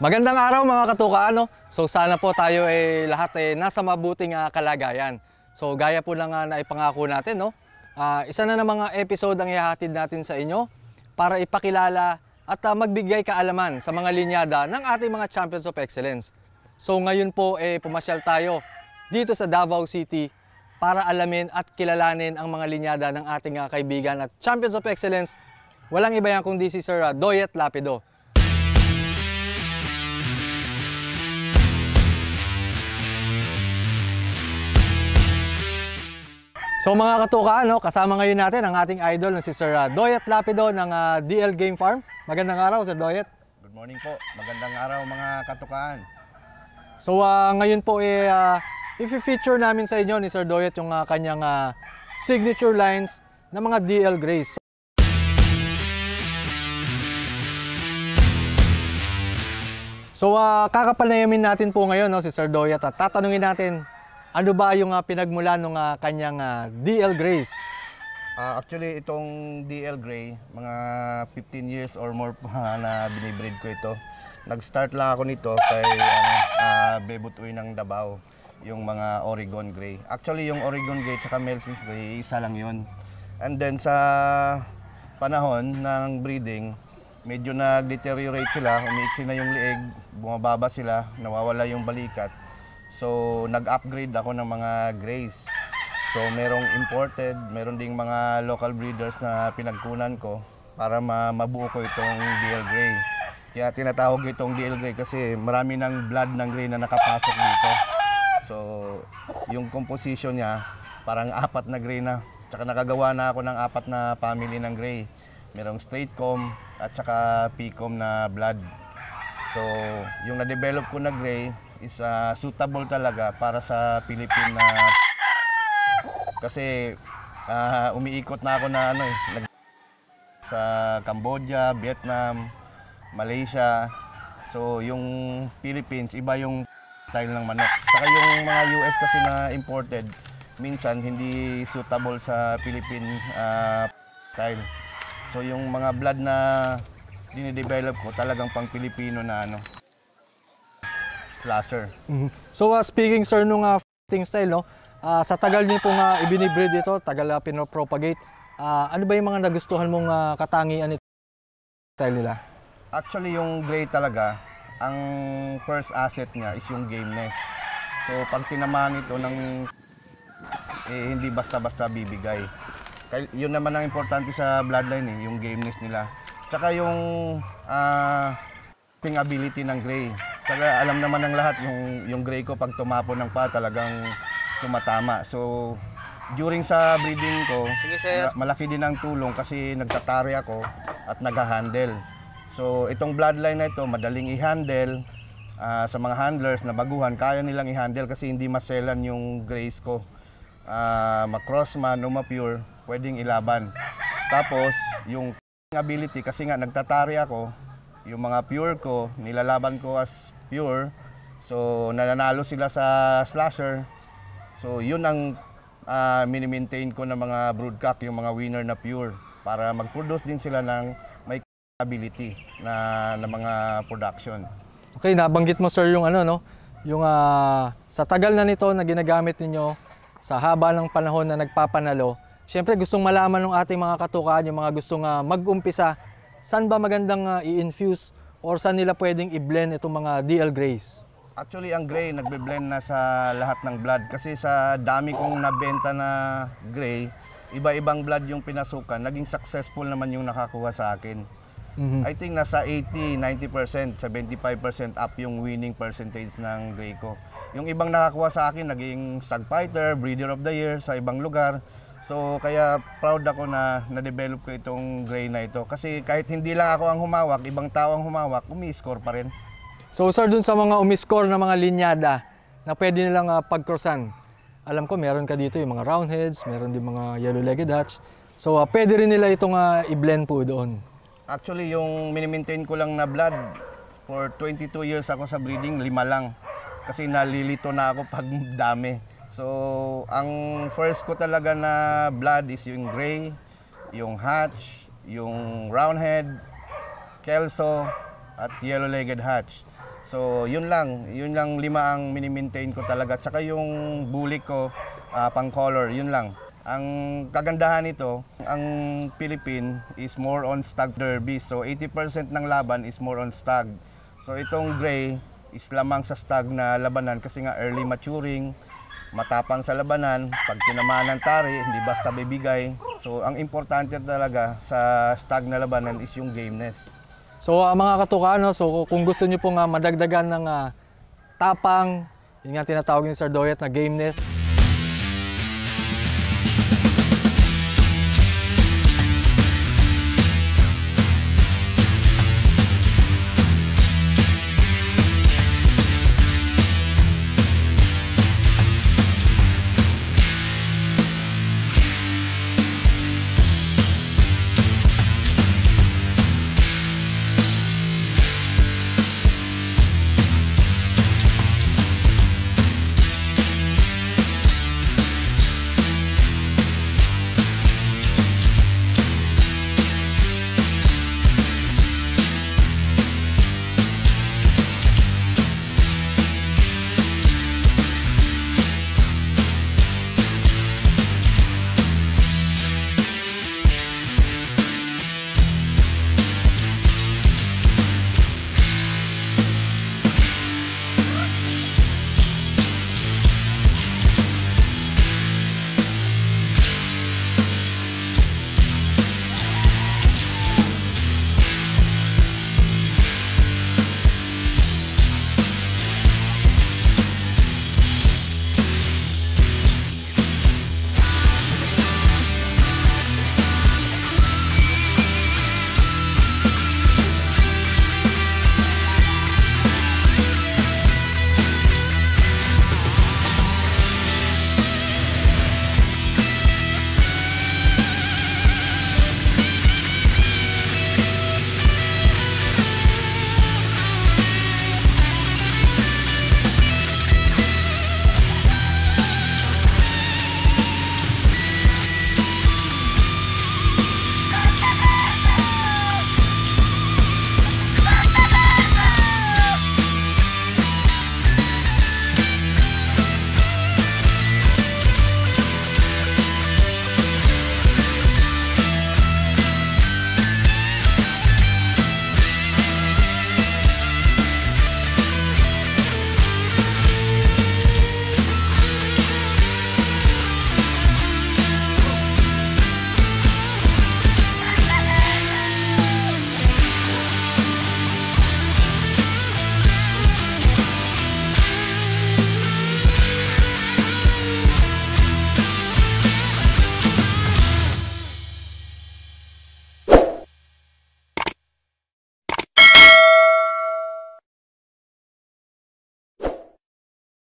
Magandang araw mga katuka, ano? So sana po tayo lahat nasa mabuting kalagayan. So gaya po lang naipangako natin, no? Isa na ng mga episode ang ihahatid natin sa inyo para ipakilala at magbigay kaalaman sa mga linyada ng ating mga Champions of Excellence. So ngayon po pumasyal tayo dito sa Davao City para alamin at kilalanin ang mga linyada ng ating kaibigan at Champions of Excellence. Walang iba yan kundi si Sir Doyet Lapido. So mga katuka, kasama ngayon natin ang ating idol na si Sir Doyet Lapido ng DL Game Farm. Magandang araw, Sir Doyet. Good morning po. Magandang araw mga katukaan. So ngayon po i-feature namin sa inyo ni Sir Doyet yung kanyang signature lines ng mga DL Grays. So kakapanayamin natin po ngayon si Sir Doyet at tatanungin natin ano ba yung pinagmulan ng kanyang DL Grays? Actually, itong DL Gray, mga 15 years or more pa na binibreed ko ito. Nag-start lang ako nito kay Bebot Uy ng Davao, yung mga Oregon Gray. Actually, yung Oregon Gray at Melsins Gray, isa lang yun. And then sa panahon ng breeding, medyo nag-deteriorate sila, umiiksi na yung liig, bumababa sila, nawawala yung balikat. So, nag-upgrade ako ng mga grays. So, merong imported, meron ding mga local breeders na pinagkunan ko para mabuo ko itong DL Gray. Kaya tinatawag itong DL Gray kasi marami ng blood ng gray na nakapasok dito. So, yung composition niya, parang 4 na gray na. Tsaka nakagawa na ako ng 4 na family ng gray. Merong straight comb at saka P-comb na blood. So, yung na-develop ko na gray is suitable talaga para sa Philippine na kasi umiikot na ako na sa Cambodia, Vietnam, Malaysia. So yung Philippines iba yung style ng manok. Saka yung mga US kasi na imported minsan hindi suitable sa Philippine style. So yung mga blood na dinidevelop ko talagang pang Pilipino na slasher. So speaking sir nung fighting style, sa tagal niyo pong ibinibreed ito, tagal pinopropagate, ano ba yung mga nagustuhan mong katangian nito style nila? Actually yung gray talaga, ang first asset niya is yung gameness. So pag tinamaan ito ng hindi basta-basta bibigay. Yun naman ang importante sa bloodline yung gameness nila. Tsaka yung ability ng gray. Saka alam naman ng lahat yung gray ko pag tumapon ng paa talagang tumatama. So during sa breeding ko, malaki din ang tulong kasi nagtatari ako at nag-handle. So itong bloodline na ito madaling i-handle sa mga handlers na baguhan, kaya nilang i-handle kasi hindi maselan yung grays ko. Ma-crossman o ma-pure, pwedeng ilaban. Tapos yung ability kasi nga nagtatari ako, yung mga pure ko, nilalaban ko as pure. So, nananalo sila sa slasher. So, yun ang mini-maintain ko ng mga broodcock, yung mga winner na pure. Para mag-produce din sila ng may ability na mga production. Okay, nabanggit mo sir yung yung sa tagal na nito na ginagamit ninyo, sa haba ng panahon na nagpapanalo, siyempre gustong malaman ng ating mga katukaan, yung mga gustong mag-umpisa, saan ba magandang i-infuse or saan nila pwedeng i-blend itong mga DL Grays? Actually, ang gray nagbe-blend na sa lahat ng blood kasi sa dami kong nabenta na gray, iba-ibang blood yung pinasukan, naging successful naman yung nakakuha sa akin. I think nasa 80, 90%, 75% up yung winning percentage ng gray ko. Yung ibang nakakuha sa akin, naging stag fighter, breeder of the year sa ibang lugar. So kaya proud ako na na-develop ko itong gray na ito. Kasi kahit hindi lang ako ang humawak, ibang tao ang humawak, umi-score pa rin. So sir, dun sa mga umi-score na mga linyada na pwede nilang pag-crossan, alam ko meron ka dito yung mga roundheads, meron din mga yellow-legged Dutch. So pwede rin nila itong i-blend po doon. Actually, yung mini-maintain ko lang na blood, for 22 years ako sa breeding, 5 lang. Kasi nalilito na ako pag dami. So, ang first ko talaga na blood is yung gray, yung hatch, yung roundhead, kelso, at yellow-legged hatch. So yun lang 5 ang mini-maintain ko talaga. Tsaka yung bully ko pang color, yun lang. Ang kagandahan nito, ang Philippine is more on stag derby. So 80% ng laban is more on stag. So itong gray is lamang sa stag na labanan kasi nga early maturing, matapang sa labanan, pag tinamaan ng tari, hindi basta bibigay. So ang importante talaga sa stag na labanan is yung gameness. So mga katuka, no, so kung gusto niyo pong madagdagan ng tapang, yun nga tinatawag ni Sir Doyet na gameness,